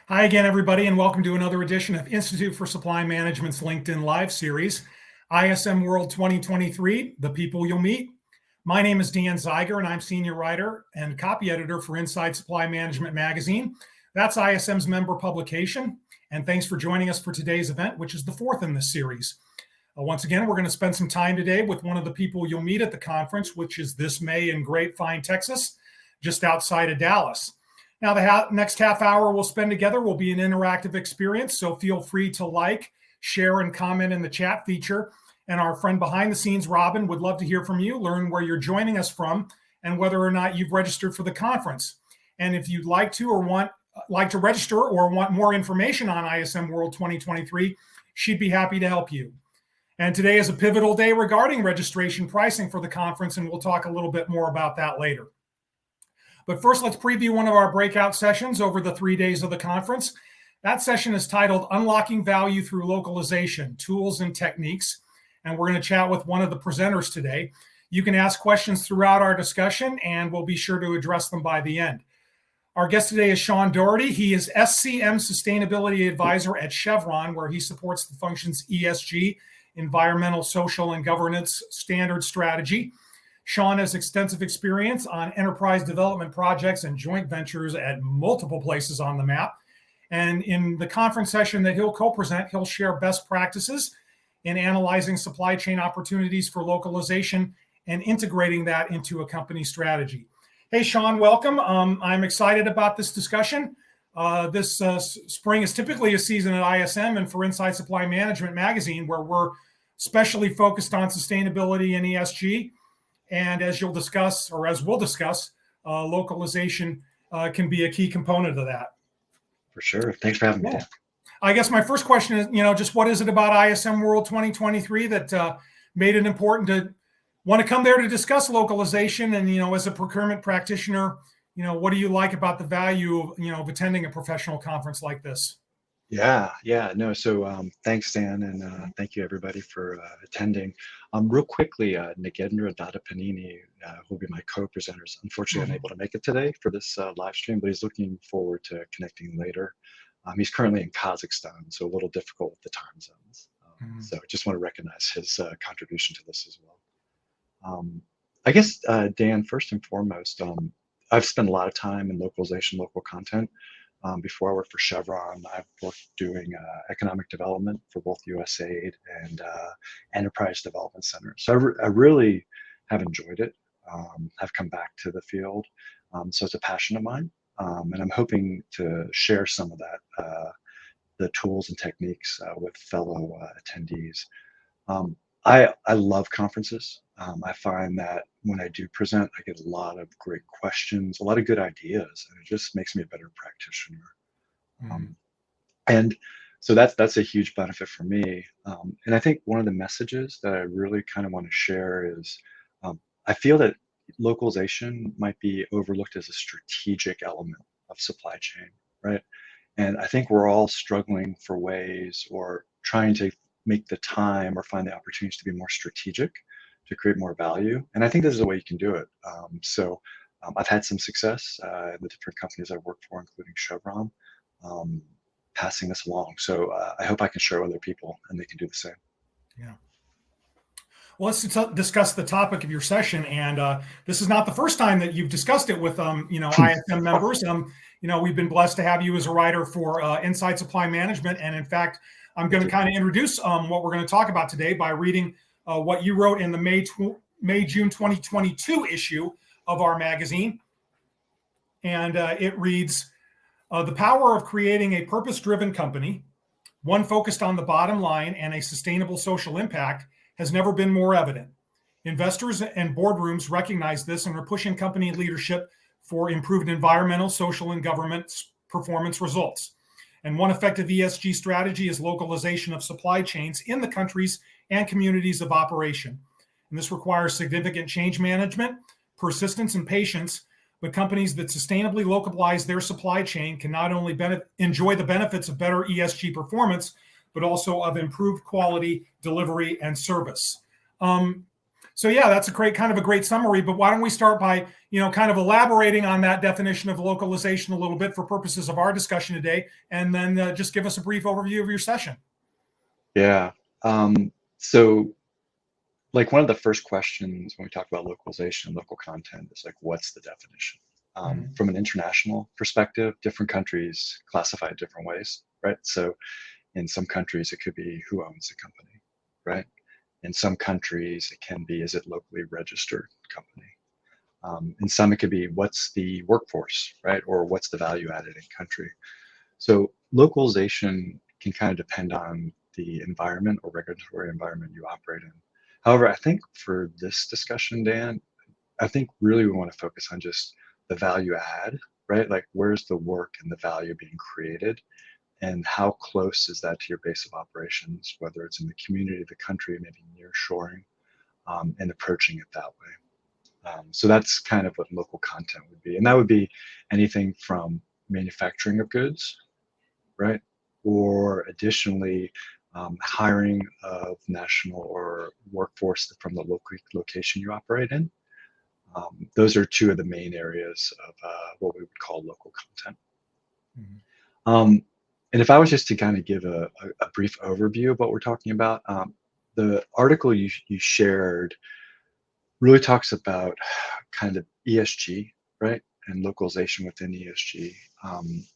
Hi again, everybody, and welcome to another edition of Institute for Supply Management's LinkedIn Live series, ISM World 2023, The People You'll Meet. My name is Dan Zeiger, and I'm Senior Writer and Copy Editor for Inside Supply Management magazine. That's ISM's member publication, and thanks for joining us for today's event, which is the fourth in this series. Once again, we're going to spend some time today with one of the people you'll meet at the conference, which is this May in Grapevine, Texas, just outside of Dallas. Now, the next half hour we'll spend together will be an interactive experience, so feel free to like, share, and comment in the chat feature. And our friend behind the scenes, Robin, would love to hear from you, learn where you're joining us from, and whether or not you've registered for the conference. And if you'd like to register or want more information on ISM World 2023, she'd be happy to help you. And today is a pivotal day regarding registration pricing for the conference, and we'll talk a little bit more about that later. But first, let's preview one of our breakout sessions over the 3 days of the conference. That session is titled Unlocking Value Through Localization, Tools and Techniques. And we're going to chat with one of the presenters today. You can ask questions throughout our discussion, and we'll be sure to address them by the end. Our guest today is Shaun Doherty. He is SCM Sustainability Advisor at Chevron, where he supports the functions ESG, Environmental, Social, and Governance Standard Strategy. Shaun has extensive experience on enterprise development projects and joint ventures at multiple places on the map. And in the conference session that he'll co-present, he'll share best practices in analyzing supply chain opportunities for localization and integrating that into a company strategy. Hey, Shaun, welcome. I'm excited about this discussion. This spring is typically a season at ISM and for Inside Supply Management magazine, where we're specially focused on sustainability and ESG. And as you'll discuss, or as we'll discuss, localization can be a key component of that. For sure. Thanks for having me. I guess my first question is, just what is it about ISM World 2023 that made it important to want to come there to discuss localization? And, as a procurement practitioner, what do you like about the value of attending a professional conference like this? So thanks, Dan, and thank you everybody for attending. Real quickly, Nagendra Dadapanini, who will be my co-presenters, unfortunately unable to make it today for this live stream, but he's looking forward to connecting later. He's currently in Kazakhstan, so a little difficult with the time zones. So I just want to recognize his contribution to this as well. I guess, Dan, first and foremost, I've spent a lot of time in localization, local content. Before I worked for Chevron, I've worked doing economic development for both USAID and Enterprise Development Center. So I really have enjoyed it, have come back to the field. So it's a passion of mine, and I'm hoping to share some of that, the tools and techniques with fellow attendees. I love conferences. I find that when I do present, I get a lot of great questions, a lot of good ideas, and it just makes me a better practitioner. And so that's a huge benefit for me. And I think one of the messages that I really kind of want to share is I feel that localization might be overlooked as a strategic element of supply chain, right? And I think we're all struggling for ways or trying to make the time or find the opportunities to be more strategic to create more value. And I think this is a way you can do it. I've had some success in the different companies I've worked for, including Chevron, passing this along. So I hope I can share with other people and they can do the same. Yeah. Well, let's discuss the topic of your session. And this is not the first time that you've discussed it with, ISM members. We've been blessed to have you as a writer for Inside Supply Management. And in fact, I'm going to kind of introduce what we're going to talk about today by reading what you wrote in the May-June 2022 issue of our magazine. And it reads, the power of creating a purpose-driven company, one focused on the bottom line and a sustainable social impact, has never been more evident. Investors and boardrooms recognize this and are pushing company leadership for improved environmental, social, and government performance results. And one effective ESG strategy is localization of supply chains in the countries and communities of operation. And this requires significant change management, persistence, and patience, but companies that sustainably localize their supply chain can not only enjoy the benefits of better ESG performance, but also of improved quality, delivery, and service. So yeah, that's a great summary. But why don't we start by, kind of elaborating on that definition of localization a little bit for purposes of our discussion today, and then just give us a brief overview of your session. Yeah. So like one of the first questions when we talk about localization and local content is like, what's the definition? From an international perspective, different countries classify it different ways, right? So in some countries, it could be who owns the company, right? In some countries, it can be, is it locally registered company? In some, it could be what's the workforce, right? Or what's the value added in country? So localization can kind of depend on the environment or regulatory environment you operate in. However, I think for this discussion, Dan, I think really we want to focus on just the value add, right? Like where's the work and the value being created, and how close is that to your base of operations, whether it's in the community, the country, maybe near shoring, and approaching it that way. So that's kind of what local content would be. And that would be anything from manufacturing of goods, right? Or additionally, hiring of national or workforce from the local location you operate in. Those are two of the main areas of what we would call local content. Mhm. And if I was just to kind of give a brief overview of what we're talking about, the article you shared really talks about kind of ESG, right? And localization within ESG,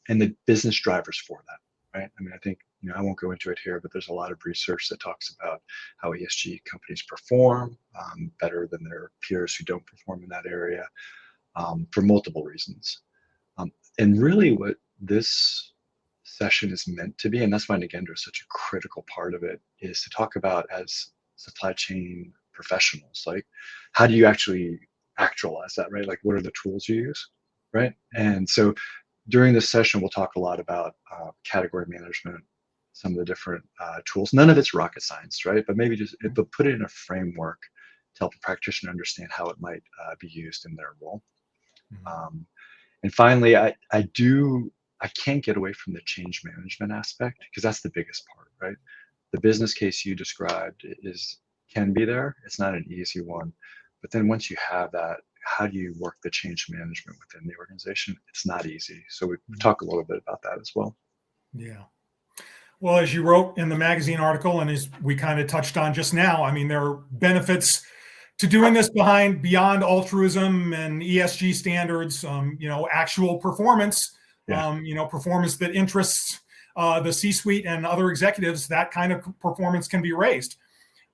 and the business drivers for that, right? I mean, I think, I won't go into it here, but there's a lot of research that talks about how ESG companies perform better than their peers who don't perform in that area for multiple reasons. And really what this session is meant to be, and that's why Nagenda is such a critical part of it, is to talk about as supply chain professionals, like how do you actually actualize that, right? Like what are the tools you use, right? And so during this session, we'll talk a lot about category management, some of the different tools. None of it's rocket science, right? But maybe but put it in a framework to help the practitioner understand how it might be used in their role. Mhm. And finally, I can't get away from the change management aspect because that's the biggest part, right? The business case you described can be there. It's not an easy one, but then once you have that, how do you work the change management within the organization? It's not easy. So we talk a little bit about that as well. Yeah. Well, as you wrote in the magazine article, and as we kind of touched on just now, I mean, there are benefits to doing this beyond altruism and ESG standards. Actual performance, Yeah. performance that interests the C-suite and other executives. That kind of performance can be raised.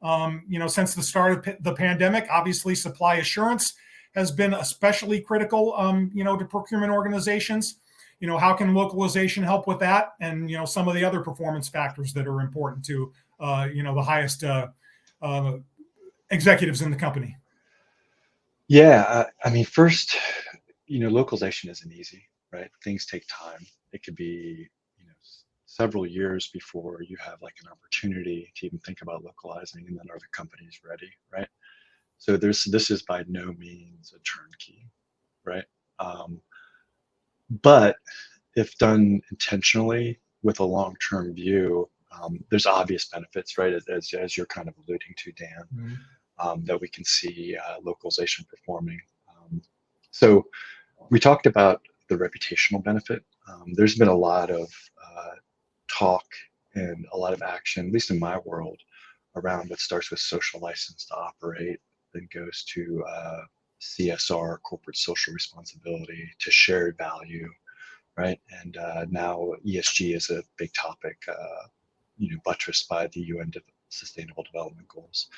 Since the start of the pandemic, obviously supply assurance has been especially critical, to procurement organizations. How can localization help with that? And, some of the other performance factors that are important to, the highest executives in the company. Yeah. I mean, first, localization isn't easy, right? Things take time. It could be, several years before you have like an opportunity to even think about localizing, and then are the companies ready, right? So this is by no means a turnkey, right? But if done intentionally with a long-term view, there's obvious benefits, right? As you're kind of alluding to, Dan, that we can see localization performing. So we talked about the reputational benefit. There's been a lot of talk and a lot of action, at least in my world, around what starts with social license to operate, then goes to CSR, corporate social responsibility, to shared value, right? And now ESG is a big topic, buttressed by the UN Sustainable Development Goals.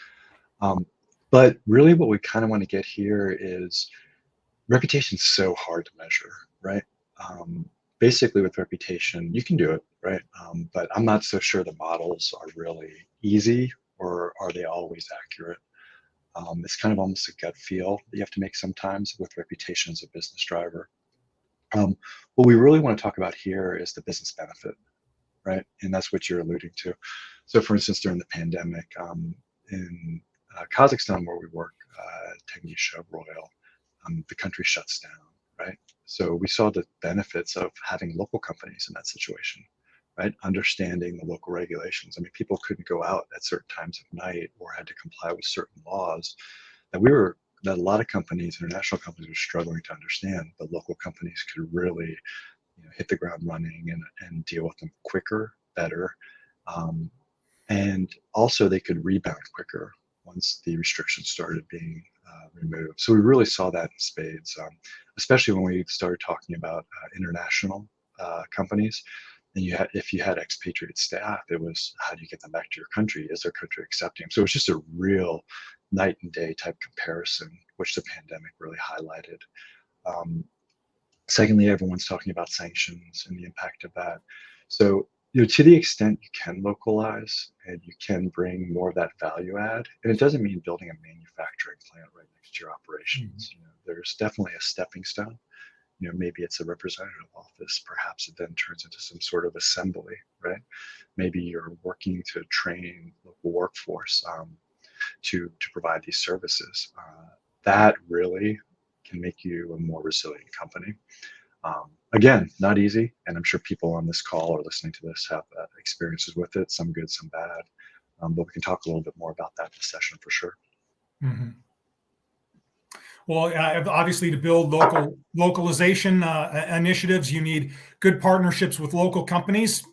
But really what we kind of want to get here is reputation is so hard to measure, right? Basically with reputation, you can do it, right? But I'm not so sure the models are really easy, or are they always accurate? It's kind of almost a gut feel that you have to make sometimes with reputation as a business driver. What we really want to talk about here is the business benefit, right? And that's what you're alluding to. So for instance, during the pandemic, in Kazakhstan, where we work, Technisha Royal, the country shuts down, right? So we saw the benefits of having local companies in that situation, right? Understanding the local regulations. I mean, people couldn't go out at certain times of night or had to comply with certain laws. that a lot of companies, international companies, were struggling to understand, but local companies could really, hit the ground running and deal with them quicker, better, and also they could rebound quicker once the restrictions started being removed. So we really saw that in spades, especially when we started talking about international companies. And if you had expatriate staff, it was, how do you get them back to your country? Is their country accepting them? So it was just a real night and day type comparison, which the pandemic really highlighted. Secondly, everyone's talking about sanctions and the impact of that. So, to the extent you can localize and you can bring more of that value add, and it doesn't mean building a manufacturing plant right next to your operations. There's definitely a stepping stone. Maybe it's a representative office. Perhaps it then turns into some sort of assembly, right? Maybe you're working to train local workforce to provide these services. That really can make you a more resilient company. Again, not easy, and I'm sure people on this call or listening to this have experiences with it, some good, some bad, but we can talk a little bit more about that in the session for sure. Mm-hmm. Well, obviously, to build localization initiatives, you need good partnerships with local companies.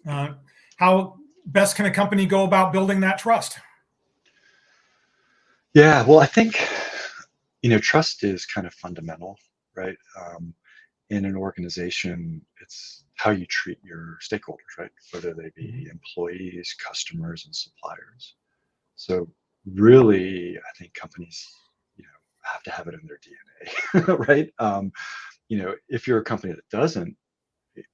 How best can a company go about building that trust? Yeah, well, I think trust is kind of fundamental, right? In an organization, it's how you treat your stakeholders, right? Whether they be employees, customers, and suppliers. So really, I think companies, have to have it in their DNA, right? If you're a company that doesn't,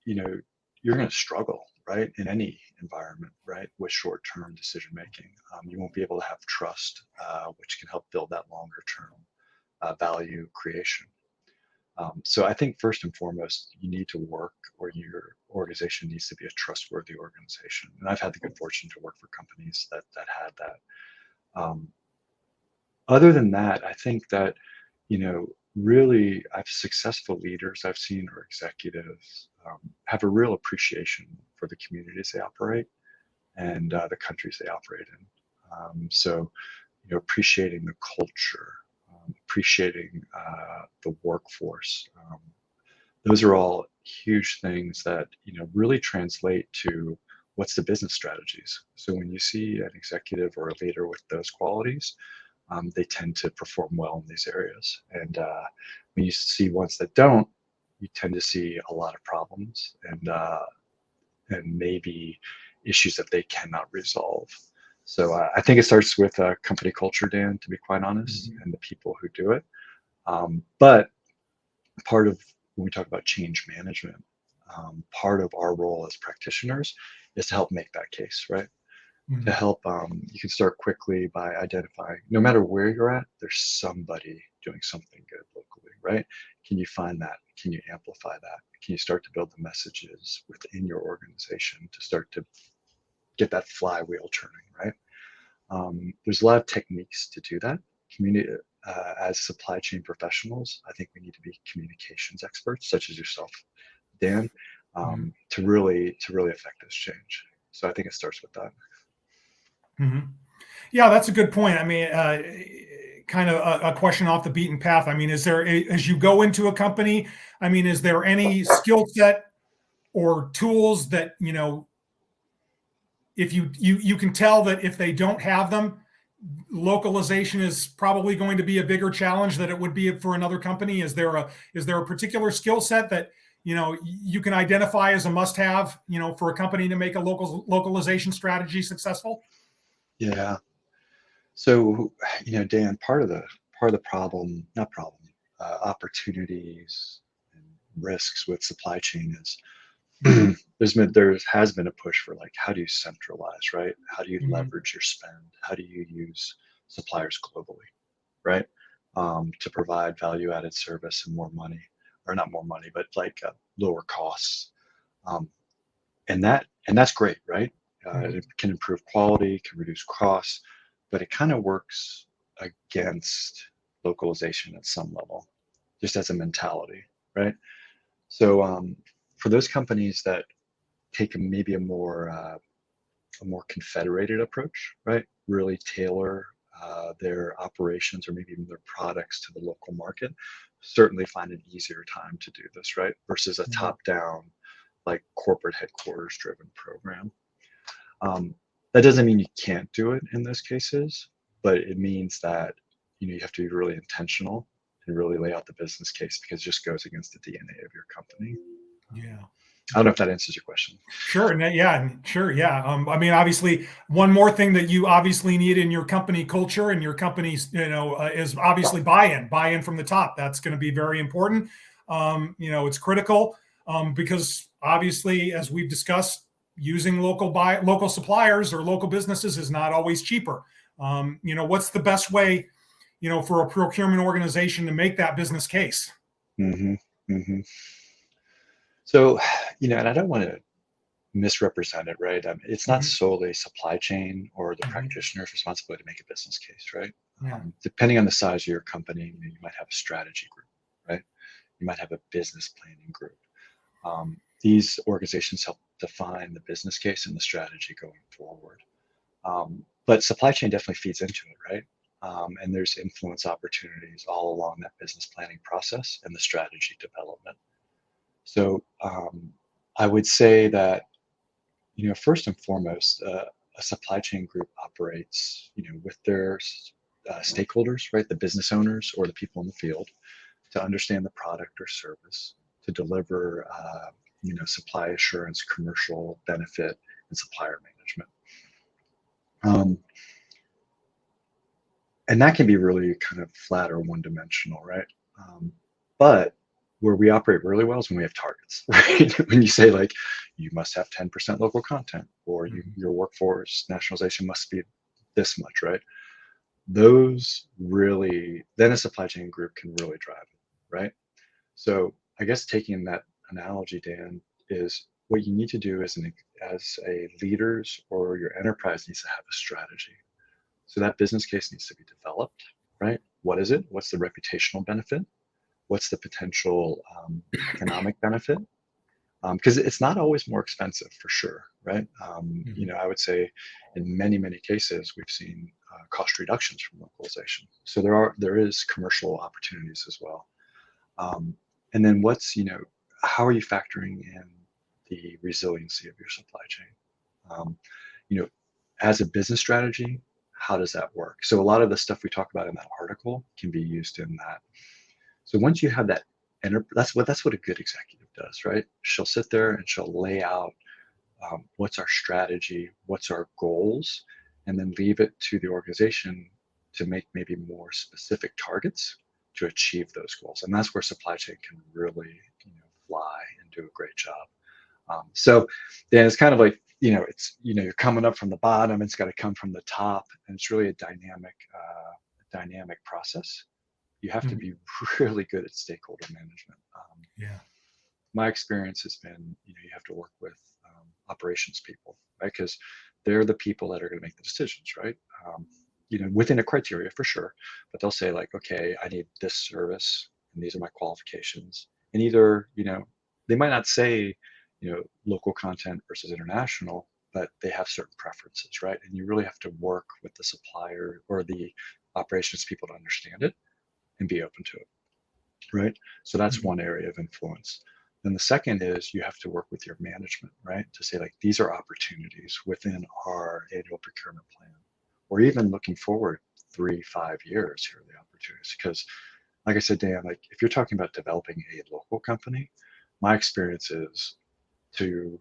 you're going to struggle, right? In any environment, right? With short-term decision making, you won't be able to have trust, which can help build that longer-term value creation. So I think first and foremost, you need to work, or your organization needs to be a trustworthy organization. And I've had the good fortune to work for companies that had that. Other than that, I think that, really, I've successful leaders I've seen, or executives, have a real appreciation for the communities they operate and the countries they operate in. So, appreciating the culture, appreciating the workforce. Those are all huge things that really translate to what's the business strategies. So when you see an executive or a leader with those qualities, they tend to perform well in these areas. And when you see ones that don't, you tend to see a lot of problems and maybe issues that they cannot resolve. So I think it starts with company culture, Dan, to be quite honest, and the people who do it. But part of when we talk about change management, part of our role as practitioners is to help make that case, right? To help, you can start quickly by identifying, no matter where you're at, there's somebody doing something good locally, right? Can you find that? Can you amplify that? Can you start to build the messages within your organization to start to get that flywheel turning, right? There's a lot of techniques to do that. As supply chain professionals, I think we need to be communications experts, such as yourself, Dan, to really affect this change. So I think it starts with that. Yeah, that's a good point. I mean, kind of a question off the beaten path. I mean, as you go into a company, I mean, is there any skill set or tools that, if you can tell that if they don't have them, localization is probably going to be a bigger challenge than it would be for another company? Is there a particular skill set that, you can identify as a must-have, for a company to make a localization strategy successful? Yeah. So, Dan, part of the problem, not problem, opportunities and risks with supply chain is there has been a push for, like, how do you centralize, right? How do you leverage your spend? How do you use suppliers globally, right? To provide value added service and more money, or not more money, but like lower costs. And that's great, right? It can improve quality, can reduce costs, but it kind of works against localization at some level, just as a mentality, right? So for those companies that take maybe a more confederated approach, right? Really tailor their operations or maybe even their products to the local market, certainly find an easier time to do this, right? Versus a top-down, like corporate headquarters driven program. That doesn't mean you can't do it in those cases, but it means that you have to be really intentional and really lay out the business case, because it just goes against the DNA of your company. Yeah. I don't know if that answers your question. Sure. Yeah. Sure. Yeah. I mean, obviously, one more thing that you obviously need in your company culture and your company's, is obviously buy-in from the top. That's going to be very important. It's critical because obviously, as we've discussed, using local suppliers or local businesses is not always cheaper. What's the best way, for a procurement organization to make that business case? Mm-hmm. Mm-hmm. So, and I don't want to misrepresent it, right? It's not solely supply chain or the practitioner's responsibility to make a business case, right? Yeah. Depending on the size of your company, you might have a strategy group, right? You might have a business planning group. These organizations help define the business case and the strategy going forward. But supply chain definitely feeds into it, right? And there's influence opportunities all along that business planning process and the strategy development. So I would say that, first and foremost, a supply chain group operates, with their stakeholders, right? The business owners or the people in the field, to understand the product or service, to deliver, supply assurance, commercial benefit, and supplier management. And that can be really kind of flat or one-dimensional, right? But where we operate really well is when we have targets, right? When you say like, you must have 10% local content, or your workforce nationalization must be this much, right? Those really, then a supply chain group can really drive it, right? So I guess taking that analogy, Dan, is what you need to do as a leaders or your enterprise needs to have a strategy. So that business case needs to be developed, right? What is it? What's the reputational benefit? What's the potential economic benefit? Because it's not always more expensive, for sure, right? I would say in many, many cases, we've seen cost reductions from localization. So there is commercial opportunities as well. And then how are you factoring in the resiliency of your supply chain? As a business strategy, how does that work? So a lot of the stuff we talk about in that article can be used in that. So once you have that, that's what a good executive does, right? She'll sit there and she'll lay out what's our strategy, what's our goals, and then leave it to the organization to make maybe more specific targets to achieve those goals. And that's where supply chain can really, fly and do a great job. So then it's kind of like, it's, you're coming up from the bottom, it's got to come from the top, and it's really a dynamic process. You have to be really good at stakeholder management. My experience has been, you have to work with operations people, right? Because they're the people that are going to make the decisions, right? Within a criteria for sure, but they'll say like, okay, I need this service, and these are my qualifications. And either, they might not say, local content versus international, but they have certain preferences, right? And you really have to work with the supplier or the operations people to understand it and be open to it, right? So that's one area of influence. Then the second is you have to work with your management, right? To say like, these are opportunities within our annual procurement plan, or even looking forward 3-5 years, here are the opportunities. Because like I said, Dan, like if you're talking about developing a local company, my experience is to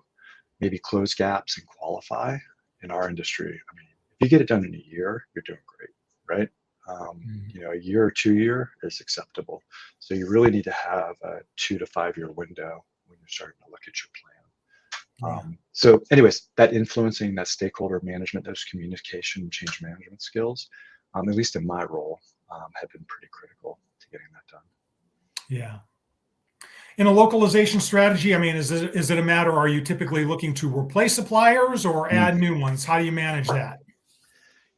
maybe close gaps and qualify in our industry. I mean, if you get it done in a year, you're doing great, right? A year or 2 year is acceptable. So you really need to have a 2 to 5 year window when you're starting to look at your plan. So anyways, that influencing, that stakeholder management, those communication and change management skills, at least in my role, have been pretty critical to getting that done. Yeah. In a localization strategy, I mean, is it a matter, are you typically looking to replace suppliers or add new ones? How do you manage that?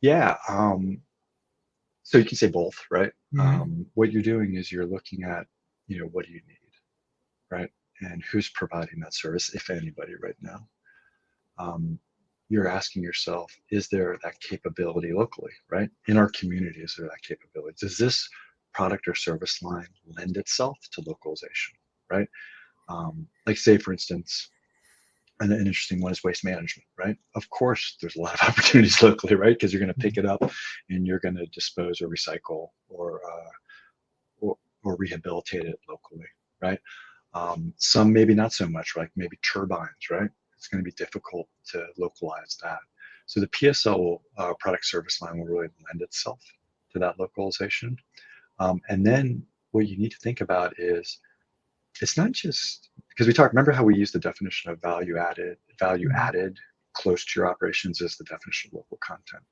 Yeah. So you can say both, right? What you're doing is you're looking at, what do you need, right? And who's providing that service, if anybody, right now. you're asking yourself, is there that capability locally, right? In our community, is there that capability? Does this product or service line lend itself to localization, right? Like say, for instance, an interesting one is waste management, right? Of course, there's a lot of opportunities locally, right? Because you're going to pick it up and you're going to dispose or recycle or rehabilitate it locally, right? Some maybe not so much, like maybe turbines, right? It's going to be difficult to localize that. So the PSL product service line will really lend itself to that localization. And then what you need to think about is it's not just because remember how we use the definition of value added close to your operations is the definition of local content.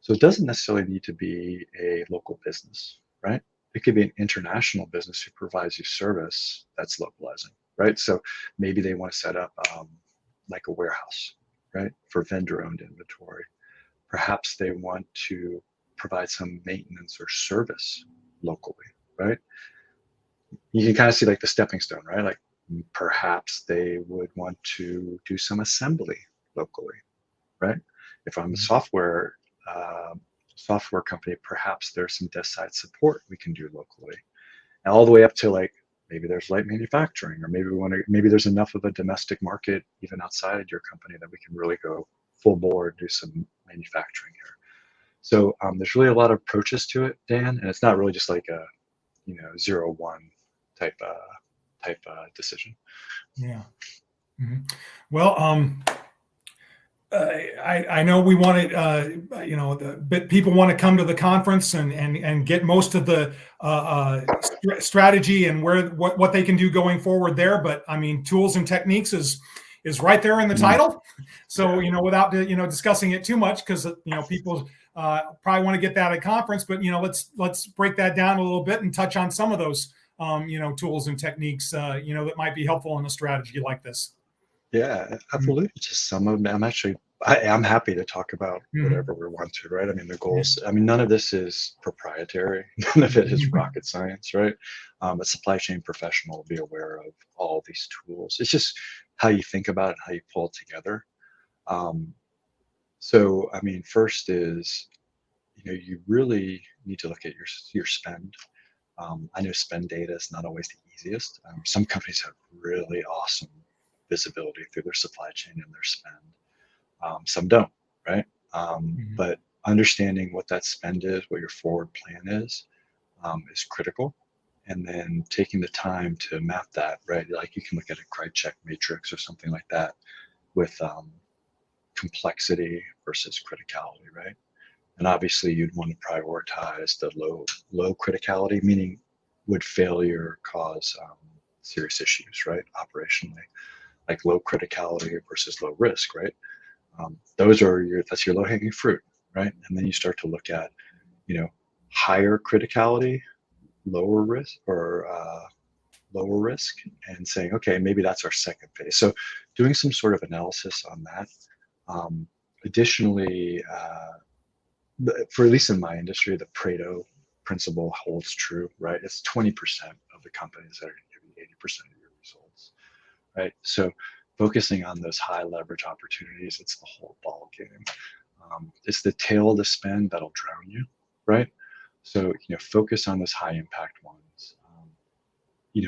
So it doesn't necessarily need to be a local business, right? It could be an international business who provides you service that's localizing, right? So maybe they want to set up like a warehouse, right, for vendor-owned inventory. Perhaps they want to provide some maintenance or service locally, right? You can kind of see like the stepping stone, right? Like perhaps they would want to do some assembly locally, right? If I'm a software company, perhaps there's some desk side support we can do locally, and all the way up to like maybe there's light manufacturing, or maybe there's enough of a domestic market even outside your company that we can really go full board, do some manufacturing here. So there's really a lot of approaches to it, Dan, and it's not really just like a 0-1 type decision. Yeah. Mm-hmm. Well, I know we want to, people want to come to the conference and get most of the strategy and what they can do going forward there. But I mean, tools and techniques is right there in the title. So, without, discussing it too much, because, people probably want to get that at conference, but, let's break that down a little bit and touch on some of those, tools and techniques, that might be helpful in a strategy like this. Yeah, absolutely. Just some of them. I'm happy to talk about whatever we want to, right? I mean, the goals, I mean, none of this is proprietary. None of it is rocket science, right? A supply chain professional will be aware of all these tools. It's just how you think about it, how you pull it together. So, I mean, first is, you really need to look at your spend. I know spend data is not always the easiest. Some companies have really awesome visibility through their supply chain and their spend. Some don't, right? But understanding what that spend is, what your forward plan is critical. And then taking the time to map that, right? Like you can look at a CRITECHEK matrix or something like that with complexity versus criticality, right? And obviously you'd want to prioritize the low criticality, meaning would failure cause serious issues, right? Operationally, like low criticality versus low risk, right? That's your low hanging fruit, right? And then you start to look at, higher criticality, lower risk, and saying, okay, maybe that's our second phase. So doing some sort of analysis on that. Additionally, for at least in my industry, the Pareto principle holds true, right? It's 20% of the companies that are going to give you 80% of your results, right? So focusing on those high leverage opportunities, it's the whole ball game. It's the tail of the spend that'll drown you, right? So focus on those high impact ones.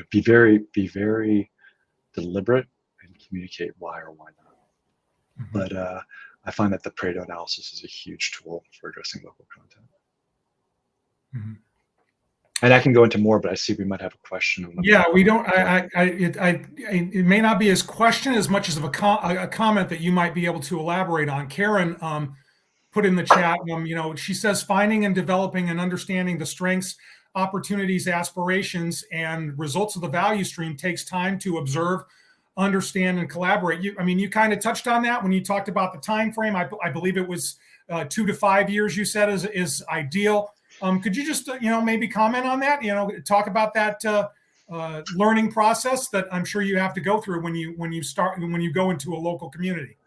Be very deliberate and communicate why or why not. But I find that the Pareto analysis is a huge tool for addressing local content. And I can go into more, but I see we might have a question. Yeah, we don't. It may not be as question as much as of a comment that you might be able to elaborate on. Karen put in the chat. She says finding and developing and understanding the strengths, opportunities, aspirations, and results of the value stream takes time to observe, understand, and collaborate. You kind of touched on that when you talked about the time frame. I believe it was 2 to 5 years. You said is ideal. Could you just maybe comment on that? Talk about that learning process that I'm sure you have to go through when you go into a local community.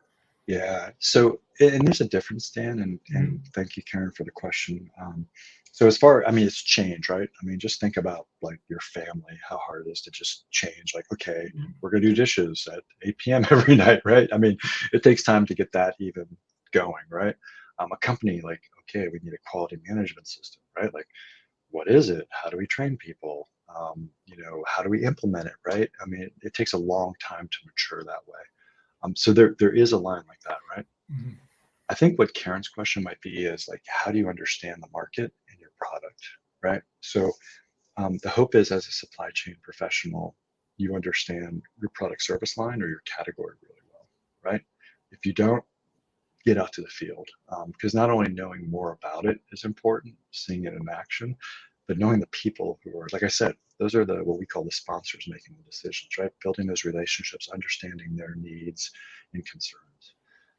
Yeah. So, and there's a difference, Dan, and thank you, Karen, for the question. So as far, I mean, it's change, right? I mean, just think about like your family, how hard it is to just change. Like, okay, we're gonna do dishes at 8 p.m. every night, right? I mean, it takes time to get that even going, right? A company like, okay, we need a quality management system, right? Like, what is it? How do we train people? How do we implement it, right? I mean, it takes a long time to mature that way. So there is a line like that, right? Mhm. I think what Karen's question might be is like, how do you understand the market and your product, right? So the hope is, as a supply chain professional, you understand your product service line or your category really well, right? If you don't, get out to the field, because not only knowing more about it is important, seeing it in action, but knowing the people who are, like I said, those are the what we call the sponsors making the decisions, right? Building those relationships, understanding their needs and concerns.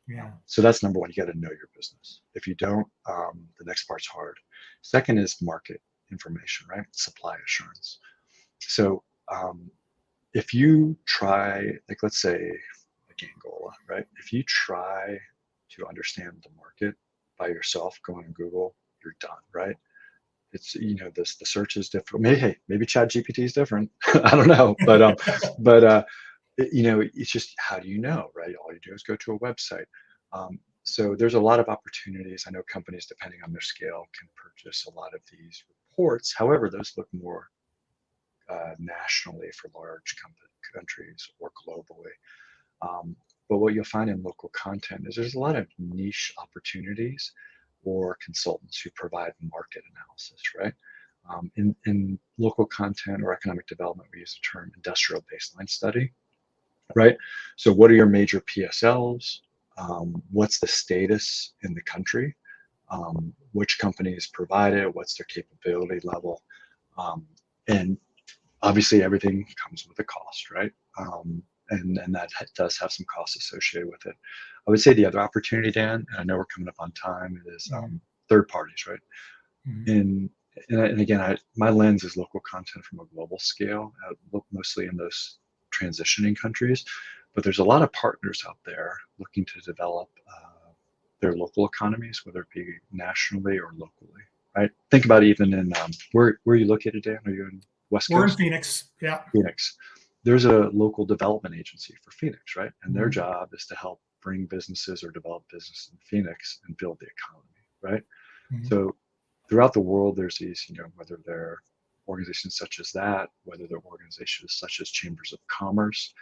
Yeah. So that's number one. You got to know your business. If you don't, the next part's hard. Second is market information, right? Supply assurance. So if you try, like let's say, like Angola, right? If you try to understand the market by yourself, going to Google, you're done, right? It's this the search is different. Maybe Chat GPT is different. I don't know, but it's just how do you know, right? All you do is go to a website. So there's a lot of opportunities. I know companies, depending on their scale, can purchase a lot of these reports. However, those look more nationally for large countries or globally. But what you'll find in local content is there's a lot of niche opportunities or consultants who provide market analysis, right? In local content or economic development, we use the term industrial baseline study, right? So what are your major PSLs? What's the status in the country? Which companies provide it? What's their capability level? And obviously everything comes with a cost, right? And that does have some costs associated with it. I would say the other opportunity, Dan, and I know we're coming up on time, is third parties, right? Mhm. And again, my lens is local content from a global scale. I look mostly in those transitioning countries, but there's a lot of partners out there looking to develop their local economies, whether it be nationally or locally, right? Think about even in where are you located, Dan? Are you in West We're in Coast? Phoenix. Yeah. Phoenix. There's a local development agency for Phoenix, right? And their Mhm. job is to help bring businesses or develop business in Phoenix and build the economy, right? Mhm. So throughout the world, there's these, whether they're organizations such as that, whether they're organizations such as chambers of commerce,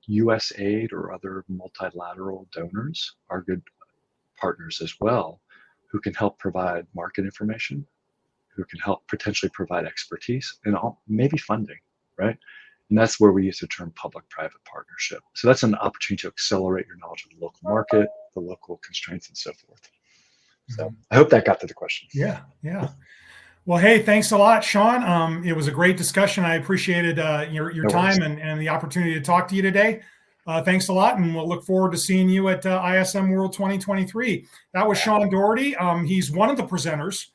US aid or other multilateral donors are good partners as well, who can help provide market information, who can help potentially provide expertise and maybe funding, right? And that's where we use the term public-private partnership. So that's an opportunity to accelerate your knowledge of the local market, the local constraints, and so forth. So Mhm. I hope that got to the question. Yeah. Yeah. Well, hey, thanks a lot, Shaun. It was a great discussion. I appreciated your No worries. time and the opportunity to talk to you today. Thanks a lot, and we'll look forward to seeing you at ISM World 2023. That was Shaun Doherty. He's one of the presenters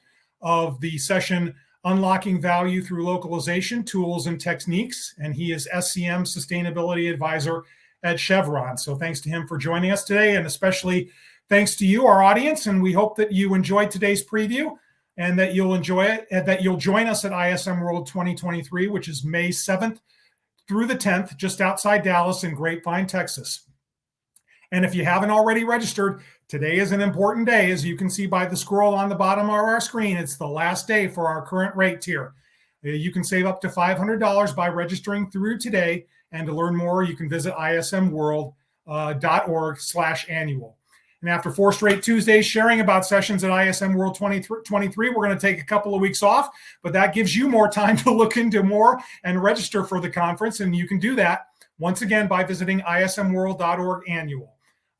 of the session Unlocking Value Through Localization, Tools and Techniques, and he is SCM Sustainability Advisor at Chevron. So thanks to him for joining us today, and especially thanks to you, our audience, and we hope that you enjoyed today's preview and that you'll enjoy it, and that you'll join us at ISM World 2023, which is May 7th through the 10th, just outside Dallas in Grapevine, Texas. And if you haven't already registered, today is an important day. As you can see by the scroll on the bottom of our screen, it's the last day for our current rate tier. You can save up to $500 by registering through today. And to learn more, you can visit ismworld.org/annual. And after 4 straight Tuesdays sharing about sessions at ISM World 2023, we're going to take a couple of weeks off, but that gives you more time to look into more and register for the conference. And you can do that once again by visiting ismworld.org/annual.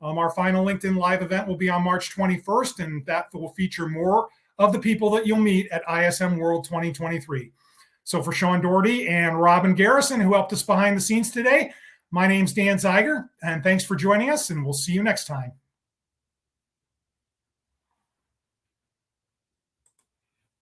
Our final LinkedIn Live event will be on March 21st, and that will feature more of the people that you'll meet at ISM World 2023. So for Shaun Doherty and Robin Garrison, who helped us behind the scenes today, my name's Dan Zeiger, and thanks for joining us, and we'll see you next time.